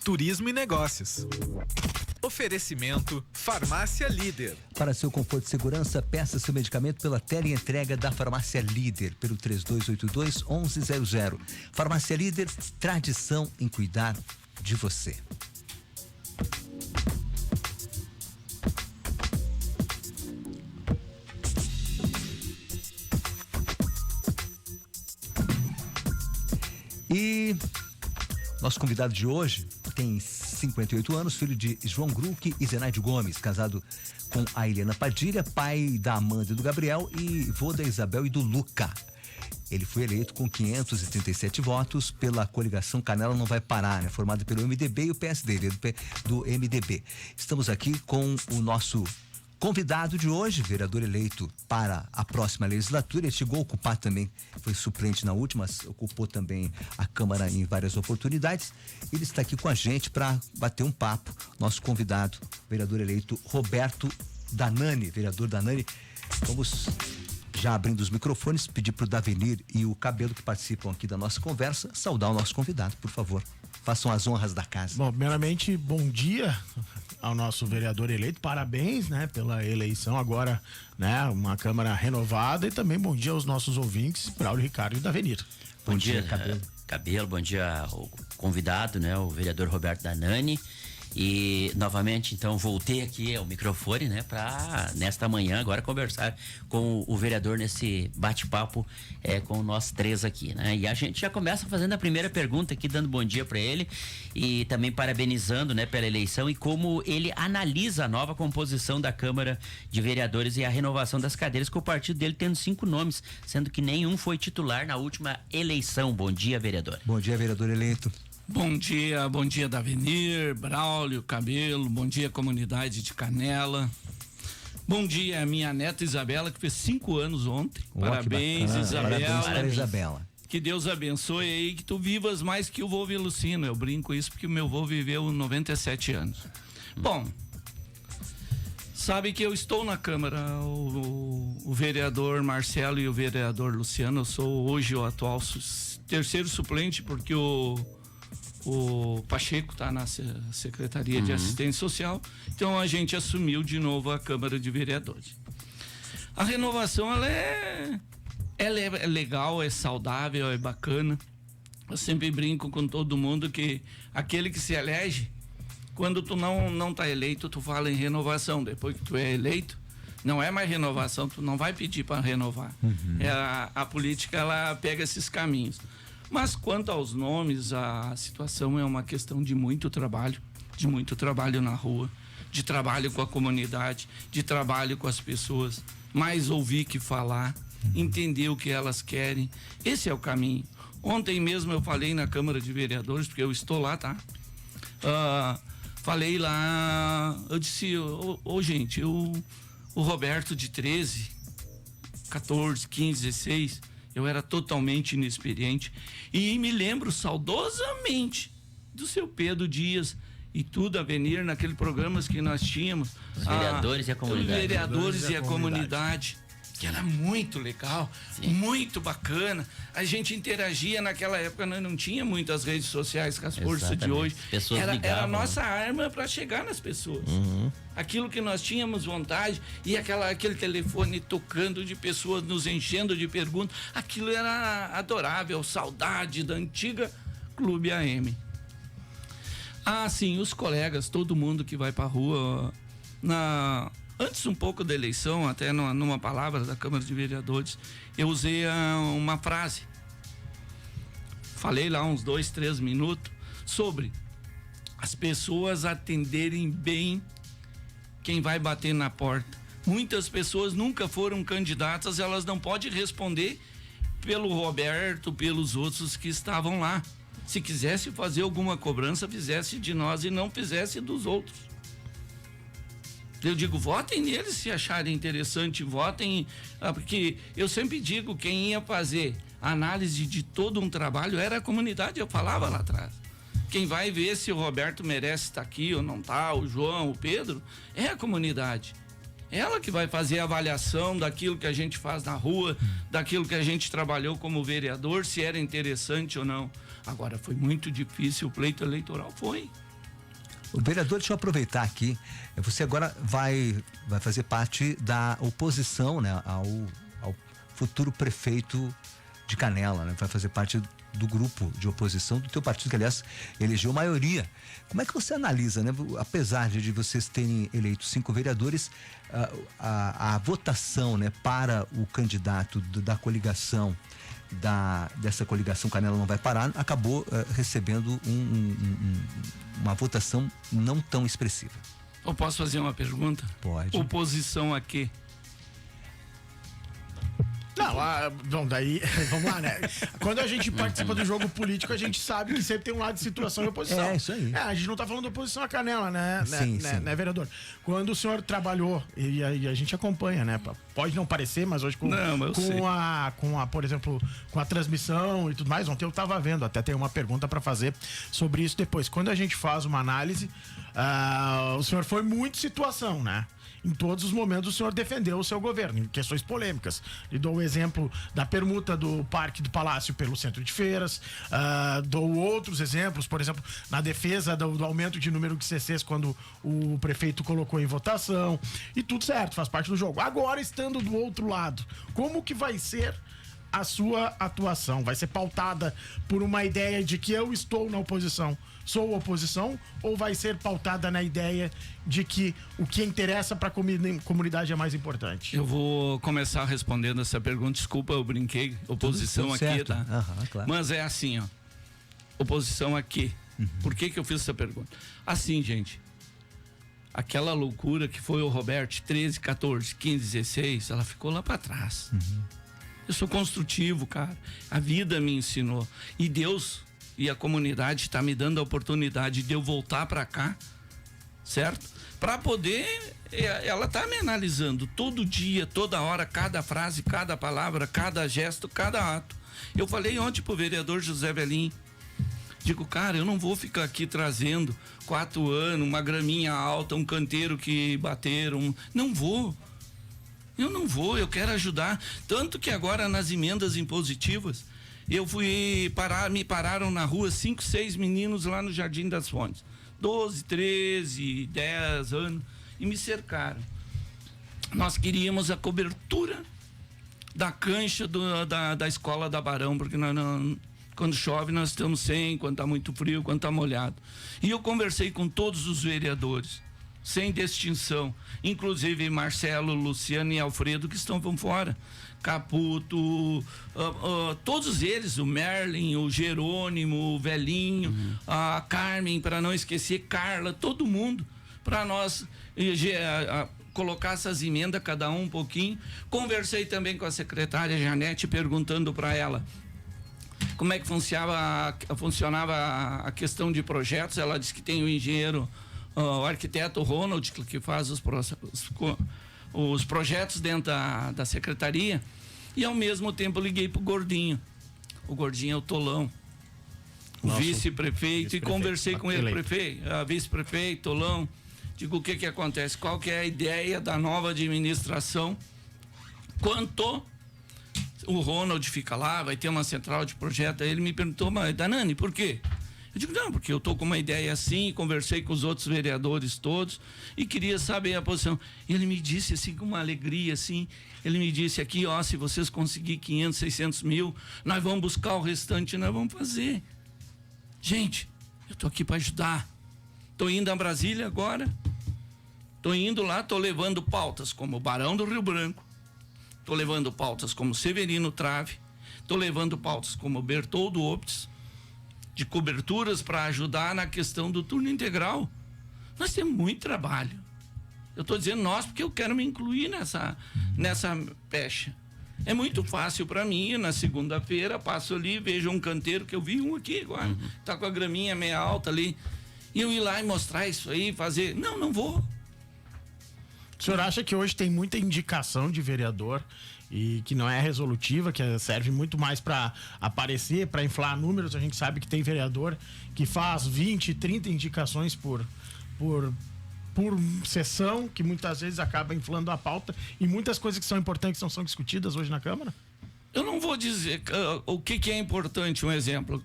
turismo e negócios. Oferecimento Farmácia Líder. Para seu conforto e segurança, peça seu medicamento pela teleentrega da Farmácia Líder, pelo 3282-1100. Farmácia Líder, tradição em cuidar de você. E nosso convidado de hoje tem 58 anos, filho de João Gruque e Zenaide Gomes, casado com a Helena Padilha, pai da Amanda e do Gabriel e vô da Isabel e do Luca. Ele foi eleito com 537 votos pela coligação Canela Não Vai Parar, né? Formada pelo MDB e o PSD, do MDB. Estamos aqui com o nosso convidado de hoje, vereador eleito para a próxima legislatura. Ele chegou a ocupar também, foi suplente na última, ocupou também a Câmara em várias oportunidades. Ele está aqui com a gente para bater um papo. Nosso convidado, vereador eleito Roberto Danani. Vereador Danani, vamos já abrindo os microfones, pedir para o Davenir e o Cabelo que participam aqui da nossa conversa, saudar o nosso convidado, por favor. Façam as honras da casa. Bom, primeiramente, bom dia ao nosso vereador eleito, parabéns, né, pela eleição agora, né, uma Câmara renovada, e também bom dia aos nossos ouvintes, Braulio, Ricardo e Davenir. Bom dia, Cabelo, bom dia ao convidado, né, o vereador Roberto Danani. E novamente, então, voltei aqui ao microfone, né, para nesta manhã agora conversar com o vereador nesse bate-papo com nós três aqui, né? E a gente já começa fazendo a primeira pergunta aqui, dando bom dia para ele e também parabenizando, né, pela eleição e como ele analisa a nova composição da Câmara de Vereadores e a renovação das cadeiras, com o partido dele tendo 5 nomes, sendo que nenhum foi titular na última eleição. Bom dia, vereador. Bom dia, vereador eleito. Bom dia Davenir, Braulio, Cabelo, bom dia comunidade de Canela. Bom dia a minha neta Isabela, que fez 5 anos ontem. Parabéns, Isabela. Parabéns para Isabela. Que Deus abençoe aí, que tu vivas mais que o vô Velucino. Eu brinco isso porque o meu vô viveu 97 anos. Bom, sabe que eu estou na Câmara, o vereador Marcelo e o vereador Luciano. Eu sou hoje o atual terceiro suplente, porque o Pacheco está na Secretaria de Assistência Social, então a gente assumiu de novo a Câmara de Vereadores. A renovação, ela é legal, é saudável, é bacana. Eu sempre brinco com todo mundo que aquele que se elege, quando tu não tá eleito, tu fala em renovação. Depois que tu é eleito, não é mais renovação, tu não vai pedir para renovar. A política, ela pega esses caminhos. Mas quanto aos nomes, a situação é uma questão de muito trabalho na rua, de trabalho com a comunidade, de trabalho com as pessoas, mais ouvir que falar, entender o que elas querem. Esse é o caminho. Ontem mesmo eu falei na Câmara de Vereadores, porque eu estou lá, tá? Falei lá, eu disse, gente, o Roberto de 13, 14, 15, 16... eu era totalmente inexperiente e me lembro saudosamente do seu Pedro Dias e tudo a venir naquele programas que nós tínhamos. Os vereadores e a comunidade. Os vereadores e a comunidade, que era muito legal, muito bacana. A gente interagia naquela época, nós não tinha muitas redes sociais com as forças de hoje. Pessoas era ligavam, a nossa arma para chegar nas pessoas. Aquilo que nós tínhamos vontade e aquele telefone tocando de pessoas nos enchendo de perguntas, aquilo era adorável, saudade da antiga Clube AM. Sim, os colegas, todo mundo que vai pra rua, antes um pouco da eleição, até numa palavra da Câmara de Vereadores, eu usei uma frase. Falei lá uns 2, 3 minutos sobre as pessoas atenderem bem quem vai bater na porta. Muitas pessoas nunca foram candidatas, elas não podem responder pelo Roberto, pelos outros que estavam lá. Se quisesse fazer alguma cobrança, fizesse de nós e não fizesse dos outros. Eu digo, votem neles se acharem interessante, votem, porque eu sempre digo, quem ia fazer análise de todo um trabalho era a comunidade, eu falava lá atrás. Quem vai ver se o Roberto merece estar aqui ou não tá, o João, o Pedro, é a comunidade. Ela que vai fazer a avaliação daquilo que a gente faz na rua, daquilo que a gente trabalhou como vereador, se era interessante ou não. Agora, foi muito difícil, o pleito eleitoral foi. O vereador, deixa eu aproveitar aqui. Você agora vai fazer parte da oposição, né, ao futuro prefeito de Canela, né? Vai fazer parte do grupo de oposição do teu partido, que aliás elegeu maioria. Como é que você analisa, né? Apesar de vocês terem eleito 5 vereadores, a votação, né, para o candidato da coligação, dessa coligação Canela Não Vai Parar, acabou recebendo uma votação não tão expressiva. Eu posso fazer uma pergunta? Pode. Oposição a quê? Não, bom, daí, vamos lá, né? Quando a gente participa do jogo político, a gente sabe que sempre tem um lado de situação e oposição. É, isso aí. A gente não tá falando de oposição à Canela, né? Sim, sim. Né, vereador? Quando o senhor trabalhou, e a gente acompanha, né? Pode não parecer, mas hoje por exemplo, com a transmissão e tudo mais, ontem eu tava vendo, até tem uma pergunta para fazer sobre isso depois. Quando a gente faz uma análise, o senhor foi muito situação, né? Em todos os momentos o senhor defendeu o seu governo, em questões polêmicas. E dou o exemplo da permuta do Parque do Palácio pelo Centro de Feiras, dou outros exemplos, por exemplo, na defesa do aumento de número de CCs quando o prefeito colocou em votação, e tudo certo, faz parte do jogo. Agora, estando do outro lado, como que vai ser a sua atuação? Vai ser pautada por uma ideia de que eu estou na oposição, sou oposição, ou vai ser pautada na ideia de que o que interessa para a comunidade é mais importante? Eu vou começar respondendo essa pergunta. Desculpa, eu brinquei. Oposição tudo aqui, certo. tá? Claro. Mas é assim, ó. Oposição aqui. Por que eu fiz essa pergunta? Assim, gente. Aquela loucura que foi o Roberto, 13, 14, 15, 16, ela ficou lá para trás. Eu sou construtivo, cara. A vida me ensinou. E Deus e a comunidade está me dando a oportunidade de eu voltar para cá, certo? Para poder, ela tá me analisando todo dia, toda hora, cada frase, cada palavra, cada gesto, cada ato. Eu falei ontem pro vereador José Velim, digo, cara, eu não vou ficar aqui trazendo 4 anos, uma graminha alta, um canteiro que bateram. Não vou. Eu não vou, eu quero ajudar. Tanto que agora nas emendas impositivas, eu me pararam na rua 5, 6 meninos lá no Jardim das Fontes. 12, 13, 10 anos. E me cercaram. Nós queríamos a cobertura da cancha da escola da Barão, porque quando chove nós estamos sem, quando está muito frio, quando está molhado. E eu conversei com todos os vereadores, sem distinção, inclusive Marcelo, Luciano e Alfredo, que estão fora. Caputo, todos eles, o Merlin, o Jerônimo, o Velhinho, a Carmen, para não esquecer, Carla, todo mundo, para nós colocar essas emendas, cada um pouquinho. Conversei também com a secretária Janete, perguntando para ela como é que funcionava a questão de projetos. Ela disse que tem o engenheiro, o arquiteto Ronald, que faz os projetos dentro da secretaria, e ao mesmo tempo liguei pro Gordinho. O Gordinho é o Tolão, o vice-prefeito, e conversei com ele, vice-prefeito, Tolão, digo, o que acontece, qual que é a ideia da nova administração, quanto o Ronald fica lá, vai ter uma central de projeto. Aí ele me perguntou, mas Danani, por quê? Eu digo, não, porque eu tô com uma ideia assim, conversei com os outros vereadores todos e queria saber a posição. E ele me disse assim, com uma alegria assim, ele me disse aqui, ó, se vocês conseguir 500, 600 mil, nós vamos buscar o restante, nós vamos fazer. Gente, eu tô aqui para ajudar. Tô indo a Brasília agora, tô indo lá, tô levando pautas como o Barão do Rio Branco, tô levando pautas como Severino Trave, tô levando pautas como Bertoldo Optes, de coberturas para ajudar na questão do turno integral. Nós temos muito trabalho. Eu estou dizendo nós porque eu quero me incluir nessa pecha. É muito fácil para mim, na segunda-feira, passo ali, vejo um canteiro, que eu vi um aqui agora, tá com a graminha meia alta ali, e eu ir lá e mostrar isso aí, fazer. Não vou. O senhor acha que hoje tem muita indicação de vereador e que não é resolutiva, que serve muito mais para aparecer, para inflar números? A gente sabe que tem vereador que faz 20, 30 indicações por sessão, que muitas vezes acaba inflando a pauta, e muitas coisas que são importantes não são discutidas hoje na Câmara? Eu não vou dizer o que é importante. Um exemplo,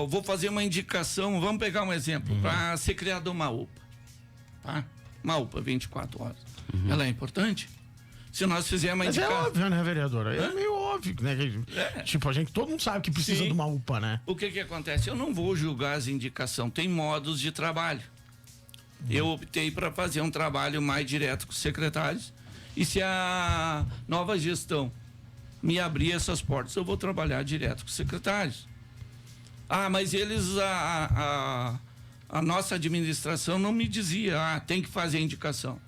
vou fazer uma indicação, vamos pegar um exemplo, para ser criada uma UPA. Tá? Uma UPA 24 horas. Ela é importante? Se nós fizermos uma indicação... Mas é óbvio, né, vereadora? É meio óbvio, né? Tipo, todo mundo sabe que precisa de uma UPA, né? O que acontece? Eu não vou julgar as indicações, tem modos de trabalho. Eu optei para fazer um trabalho mais direto com os secretários, e se a nova gestão me abrir essas portas, eu vou trabalhar direto com os secretários. Mas eles, a nossa administração não me dizia, tem que fazer indicação.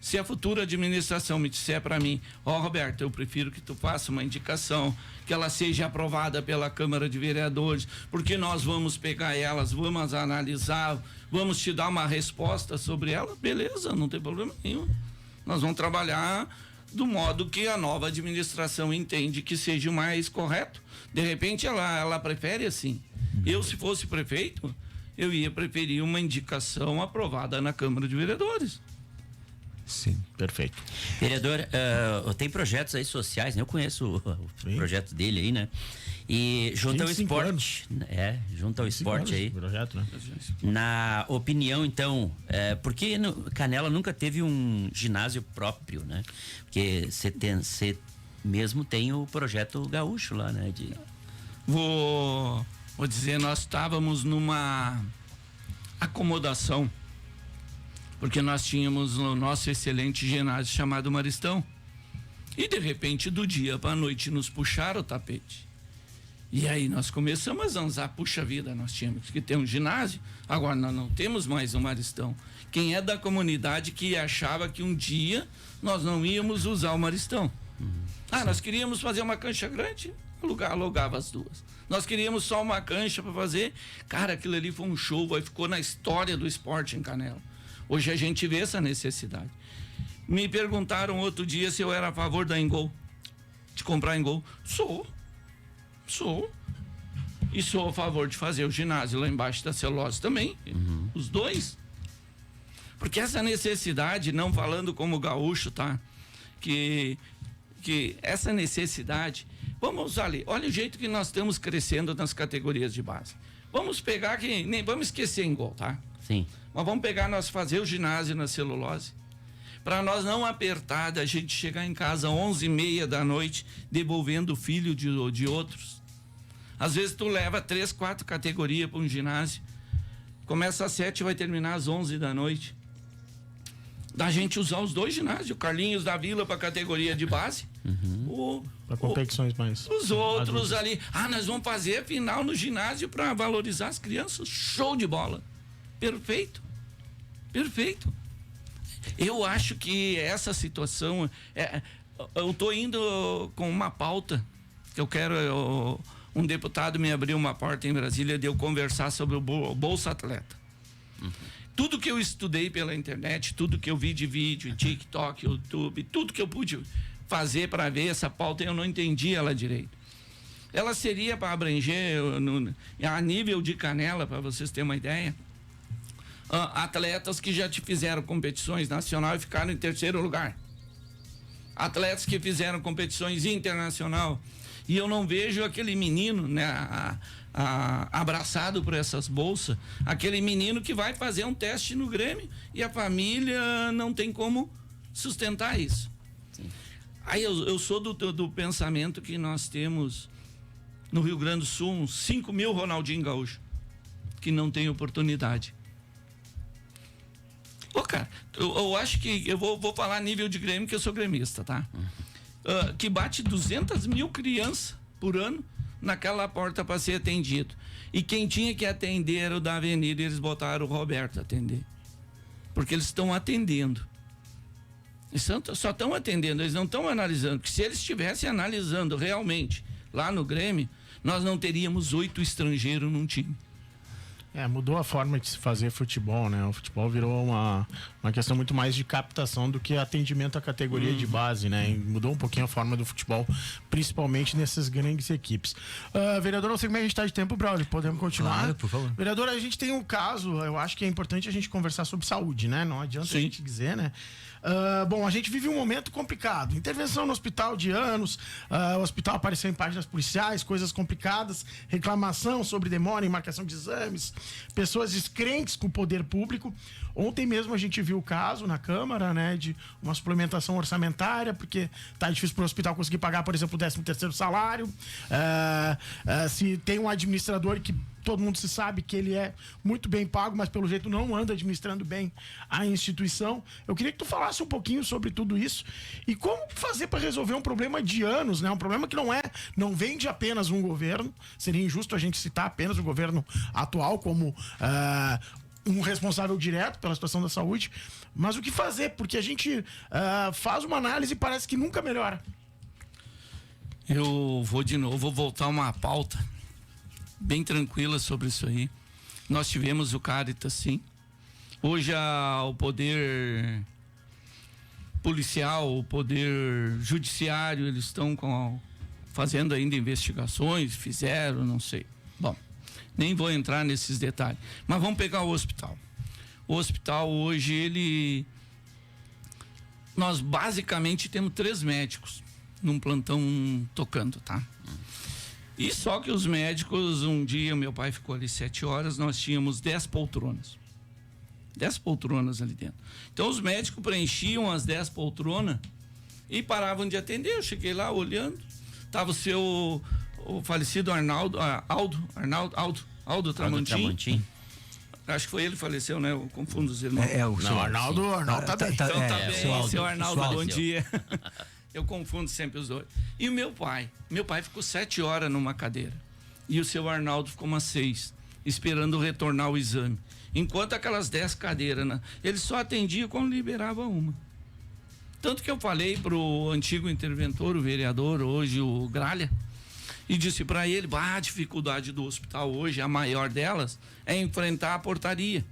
Se a futura administração me disser para mim, Roberto, eu prefiro que tu faça uma indicação, que ela seja aprovada pela Câmara de Vereadores, porque nós vamos pegar elas, vamos analisar, vamos te dar uma resposta sobre ela, beleza, não tem problema nenhum. Nós vamos trabalhar do modo que a nova administração entende que seja o mais correto. De repente ela prefere assim. Eu, se fosse prefeito, eu ia preferir uma indicação aprovada na Câmara de Vereadores. Sim, perfeito. Vereador, tem projetos aí sociais, né? Eu conheço o projeto dele aí, né? E junto ao esporte, junto ao esporte aí. Projeto, né? Na opinião, então, porque Canela nunca teve um ginásio próprio, né? Porque você mesmo tem o projeto gaúcho lá, né? Vou dizer, nós estávamos numa acomodação, porque nós tínhamos o nosso excelente ginásio chamado Maristão. E de repente, do dia para a noite, nos puxaram o tapete. E aí nós começamos a zanzar, puxa vida, nós tínhamos que ter um ginásio, agora nós não temos mais um Maristão. Quem é da comunidade que achava que um dia nós não íamos usar o Maristão? Nós queríamos fazer uma cancha grande, alugava as duas. Nós queríamos só uma cancha para fazer, cara, aquilo ali foi um show, aí ficou na história do esporte em Canela. Hoje a gente vê essa necessidade. Me perguntaram outro dia se eu era a favor da Engol, de comprar Engol. Sou. E sou a favor de fazer o ginásio lá embaixo da celulose também. Os dois. Porque essa necessidade, não falando como gaúcho, tá? Que essa necessidade... Vamos ali, olha o jeito que nós estamos crescendo nas categorias de base. Vamos pegar que... Nem vamos esquecer Engol, tá? Sim. Mas vamos pegar nós fazer o ginásio na celulose, para nós não apertar da gente chegar em casa 11h30 da noite devolvendo o filho de outros. Às vezes tu leva 3, 4 categorias para um ginásio, começa às 7 e vai terminar às 11 da noite. Da gente usar os dois ginásios, o Carlinhos da Vila para categoria de base, para competições mais. Os outros ali, nós vamos fazer a final no ginásio para valorizar as crianças. Show de bola. Perfeito. Eu acho que essa situação, eu estou indo com uma pauta que eu quero, um deputado me abriu uma porta em Brasília de eu conversar sobre o Bolsa Atleta. Tudo que eu estudei pela internet, tudo que eu vi de vídeo, TikTok, YouTube, tudo que eu pude fazer para ver essa pauta, eu não entendi ela direito. Ela seria para abranger, a nível de Canela, para vocês terem uma ideia, atletas que já fizeram competições nacionais e ficaram em 3º lugar. Atletas que fizeram competições internacional. E eu não vejo aquele menino, né, abraçado por essas bolsas, aquele menino que vai fazer um teste no Grêmio e a família não tem como sustentar isso. Sim. Aí eu sou do pensamento que nós temos no Rio Grande do Sul uns 5.000 Ronaldinho Gaúcho que não tem oportunidade. Cara, eu acho que eu vou falar nível de Grêmio, que eu sou gremista, tá? Que bate 200.000 crianças por ano naquela porta para ser atendido. E quem tinha que atender era o da Avenida, e eles botaram o Roberto a atender. Porque eles estão atendendo. Eles só estão atendendo, eles não estão analisando. Porque se eles estivessem analisando realmente lá no Grêmio, nós não teríamos 8 estrangeiros num time. Mudou a forma de se fazer futebol, né? O futebol virou uma questão muito mais de captação do que atendimento à categoria de base, né? E mudou um pouquinho a forma do futebol, principalmente nessas grandes equipes. Vereador, não sei como é que a gente está de tempo, Braulio. Podemos continuar? Claro, por favor. Vereador, a gente tem um caso, eu acho que é importante a gente conversar sobre saúde, né? Não adianta a gente dizer, né? Bom, a gente vive um momento complicado. Intervenção no hospital de anos, o hospital apareceu em páginas policiais, coisas complicadas, reclamação sobre demora em marcação de exames, pessoas descrentes com o poder público. Ontem mesmo a gente viu o caso na Câmara, né, de uma suplementação orçamentária, porque tá difícil para o hospital conseguir pagar, por exemplo, o 13º salário. Se tem um administrador que todo mundo se sabe que ele é muito bem pago, mas pelo jeito não anda administrando bem a instituição. Eu queria que tu falasse um pouquinho sobre tudo isso e como fazer para resolver um problema de anos, né? Um problema que não vem de apenas um governo. Seria injusto a gente citar apenas o governo atual como um responsável direto pela situação da saúde. Mas o que fazer? Porque a gente faz uma análise e parece que nunca melhora. Eu vou voltar uma pauta bem tranquila sobre isso aí. Nós tivemos o Caritas, sim. Hoje o poder policial, o poder judiciário, eles estão fazendo ainda investigações, fizeram, não sei. Bom, nem vou entrar nesses detalhes. Mas vamos pegar o hospital. O hospital hoje, nós basicamente temos 3 médicos num plantão tocando, tá? E só que os médicos, um dia meu pai ficou ali 7 horas, nós tínhamos 10 poltronas. 10 poltronas ali dentro. Então os médicos preenchiam as 10 poltronas e paravam de atender. Eu cheguei lá olhando, tava o falecido Aldo Tramontim. Acho que foi ele que faleceu, né? Eu confundo os irmãos. O Arnaldo tá bem. Então tá bem, seu Arnaldo, bom dia. dia. Eu confundo sempre os dois. E o meu pai ficou 7 horas numa cadeira. E o seu Arnaldo ficou umas 6, esperando retornar o exame. Enquanto aquelas 10 cadeiras, né, ele só atendia quando liberava uma. Tanto que eu falei pro antigo interventor, o vereador, hoje o Gralha, e disse para ele, a dificuldade do hospital hoje, a maior delas, é enfrentar a portaria.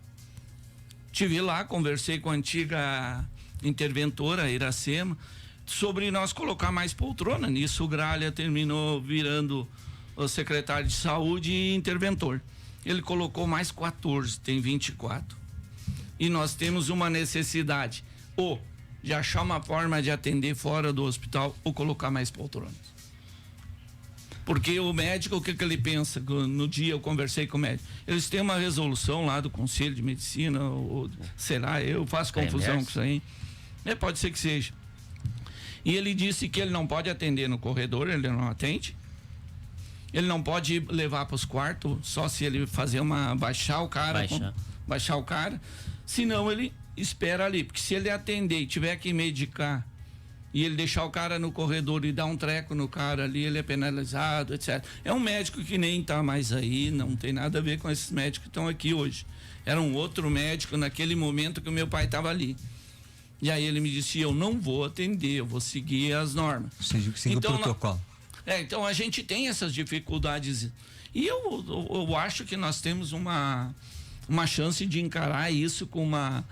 Estive lá, conversei com a antiga interventora, a Iracema, sobre nós colocar mais poltrona. Nisso o Gralha terminou virando o secretário de saúde e interventor. Ele colocou mais 14, tem 24. E nós temos uma necessidade ou de achar uma forma de atender fora do hospital ou colocar mais poltronas. Porque o médico, o que ele pensa? No dia eu conversei com o médico. Eles têm uma resolução lá do Conselho de Medicina, ou será? Eu faço confusão com isso aí. Pode ser que seja. E ele disse que ele não pode atender no corredor, ele não atende. Ele não pode levar para os quartos, só se ele fazer baixar o cara. Baixar o cara. Senão ele espera ali. Porque se ele atender e tiver que medicar e ele deixar o cara no corredor e dar um treco no cara ali, ele é penalizado, etc. É um médico que nem tá mais aí, não tem nada a ver com esses médicos que estão aqui hoje. Era um outro médico naquele momento que o meu pai estava ali. E aí ele me disse, eu não vou atender, eu vou seguir as normas. Siga o protocolo. Então a gente tem essas dificuldades. E eu acho que nós temos uma chance de encarar isso com uma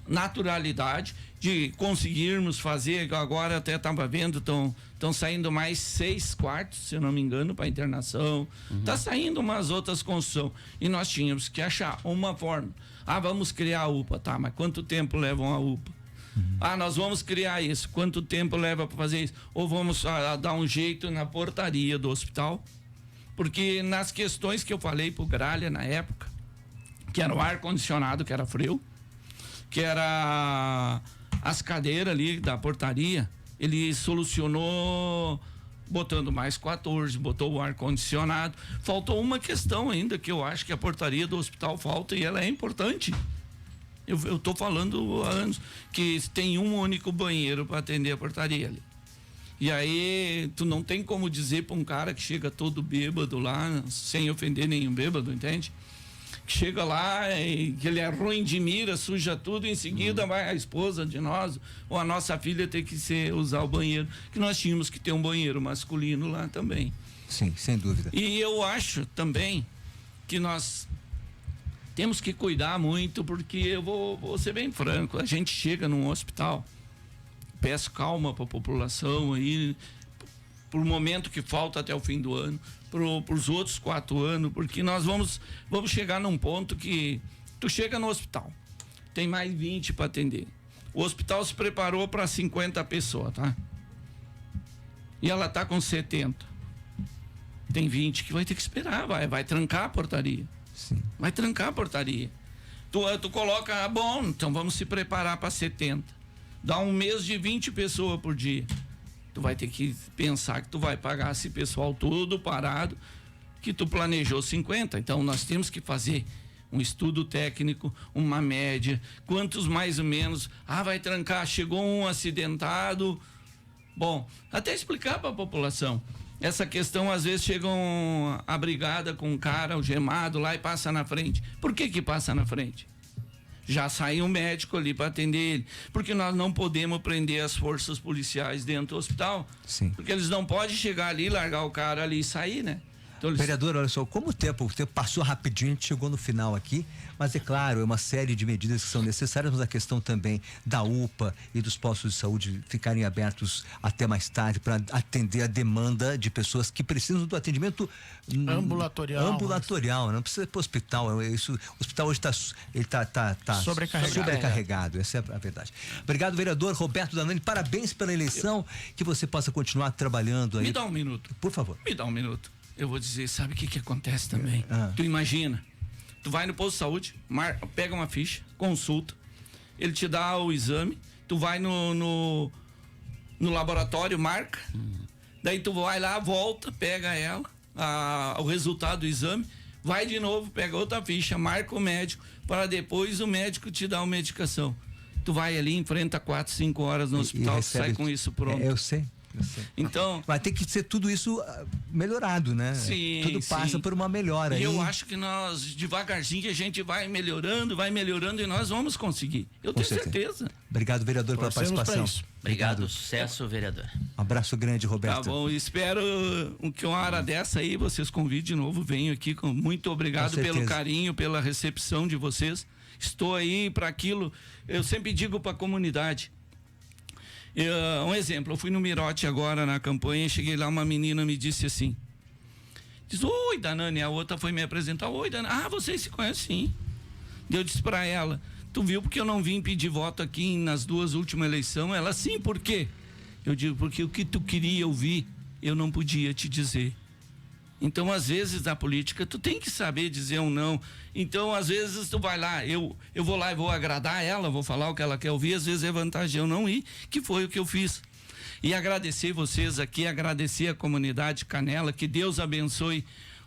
naturalidade, de conseguirmos fazer. Agora até estava vendo, estão saindo mais 6 quartos, se eu não me engano, para internação. Tá saindo umas outras construções. E nós tínhamos que achar uma forma. Vamos criar a UPA, tá, mas quanto tempo leva uma UPA? Nós vamos criar isso, quanto tempo leva para fazer isso? Ou vamos dar um jeito na portaria do hospital? Porque nas questões que eu falei pro Gralha na época, que era o ar-condicionado, que era frio, que era as cadeiras ali da portaria, ele solucionou botando mais 14, botou o ar-condicionado. Faltou uma questão ainda que eu acho que a portaria do hospital falta e ela é importante. Eu tô falando há anos que tem um único banheiro para atender a portaria ali. E aí tu não tem como dizer para um cara que chega todo bêbado lá, sem ofender nenhum bêbado, entende? Que chega lá e que ele é ruim de mira, suja tudo, em seguida vai a esposa de nós ou a nossa filha ter que usar o banheiro, que nós tínhamos que ter um banheiro masculino lá também. Sim, sem dúvida. E eu acho também que nós temos que cuidar muito, porque eu vou ser bem franco, a gente chega num hospital, peço calma para a população aí, por momento que falta até o fim do ano, para os outros 4 anos, porque nós vamos chegar num ponto que tu chega no hospital, tem mais 20 para atender. O hospital se preparou para 50 pessoas, tá? E ela tá com 70. Tem 20 que vai ter que esperar, vai trancar a portaria. Sim. Vai trancar a portaria. Tu coloca, bom, então vamos se preparar para 70. Dá um mês de 20 pessoas por dia. Tu vai ter que pensar que tu vai pagar esse pessoal todo parado, que tu planejou 50. Então nós temos que fazer um estudo técnico, uma média, quantos mais ou menos, vai trancar, chegou um acidentado. Bom, até explicar para a população. Essa questão, às vezes, chegam a brigada com um cara algemado lá e passa na frente. Por que passa na frente? Já sai um médico ali para atender ele. Porque nós não podemos prender as forças policiais dentro do hospital. Sim. Porque eles não podem chegar ali, largar o cara ali e sair, né? Então, Vereador, olha só, como o tempo passou rapidinho, a gente chegou no final aqui, mas é claro, é uma série de medidas que são necessárias, mas a questão também da UPA e dos postos de saúde ficarem abertos até mais tarde para atender a demanda de pessoas que precisam do atendimento ambulatorial, não precisa ir para o hospital. O hospital hoje está sobrecarregado, essa é a verdade. Obrigado, vereador Roberto Danani, parabéns pela eleição, que você possa continuar trabalhando aí. Me dá um minuto. Por favor. Me dá um minuto. Eu vou dizer, sabe o que acontece também? Tu imagina, tu vai no posto de saúde, pega uma ficha, consulta, ele te dá o exame, tu vai no laboratório, marca, daí tu vai lá, volta, pega o resultado do exame, vai de novo, pega outra ficha, marca o médico, para depois o médico te dar uma medicação. Tu vai ali, enfrenta 4, 5 horas no hospital, sai com isso pronto. Eu sei. Então, vai ter que ser tudo isso melhorado, né? Sim, tudo passa por uma melhora. E eu acho que nós, devagarzinho, a gente vai melhorando e nós vamos conseguir. Eu tenho certeza. Obrigado, vereador, pela participação. Obrigado, sucesso, vereador. Um abraço grande, Roberto. Tá bom, espero que uma hora dessa aí vocês convidem de novo, venho aqui. Muito obrigado pelo carinho, pela recepção de vocês. Estou aí para aquilo, eu sempre digo para a comunidade. Um exemplo, eu fui no Mirote agora na campanha, cheguei lá, uma menina me disse assim, oi, Danani, a outra foi me apresentar, oi, Danani, vocês se conhecem, sim. Eu disse pra ela, tu viu porque eu não vim pedir voto aqui nas 2 últimas eleições? Ela, sim, por quê? Eu digo, porque o que tu queria ouvir, eu não podia te dizer. Então, às vezes, na política, tu tem que saber dizer um não. Então, às vezes, tu vai lá, eu vou lá e vou agradar ela, vou falar o que ela quer ouvir, às vezes é vantagem eu não ir, que foi o que eu fiz. E agradecer vocês aqui, agradecer a comunidade Canela, que Deus abençoe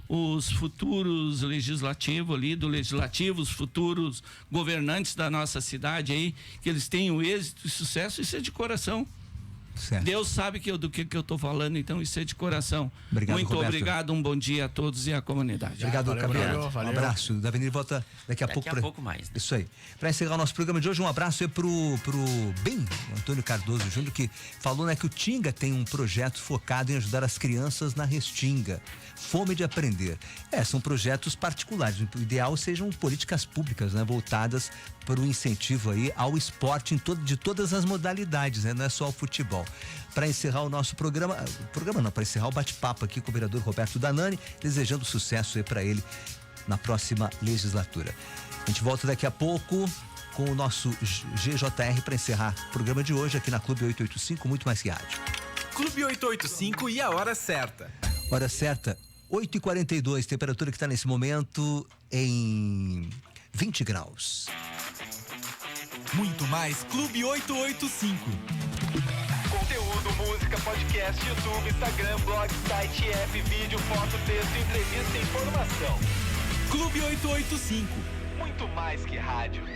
os futuros legislativos ali, do legislativo, os futuros governantes da nossa cidade aí, que eles tenham êxito e sucesso, isso é de coração. Certo. Deus sabe do que eu estou falando, então isso é de coração. Obrigado, muito Roberto. Obrigado, um bom dia a todos e à comunidade. Obrigado, Gabriel. Um abraço. Da Avenida volta daqui a pouco mais. Né? Isso aí. Para encerrar o nosso programa de hoje, um abraço é pro Antônio Cardoso Júnior, que falou, né, que o Tinga tem um projeto focado em ajudar as crianças na Restinga. Fome de aprender. São projetos particulares. O ideal sejam políticas públicas, né, voltadas para o incentivo aí ao esporte de todas as modalidades, né? Não é só o futebol. Para encerrar o nosso para encerrar o bate-papo aqui com o vereador Roberto Danani, desejando sucesso aí para ele na próxima legislatura. A gente volta daqui a pouco com o nosso GJR para encerrar o programa de hoje aqui na Clube 885, muito mais que rádio. Clube 885 e a hora certa. Hora certa, 8h42, temperatura que está nesse momento em 20 graus. Muito mais Clube 885. Conteúdo, música, podcast, YouTube, Instagram, blog, site, app, vídeo, foto, texto, entrevista e informação. Clube 885. Muito mais que rádio.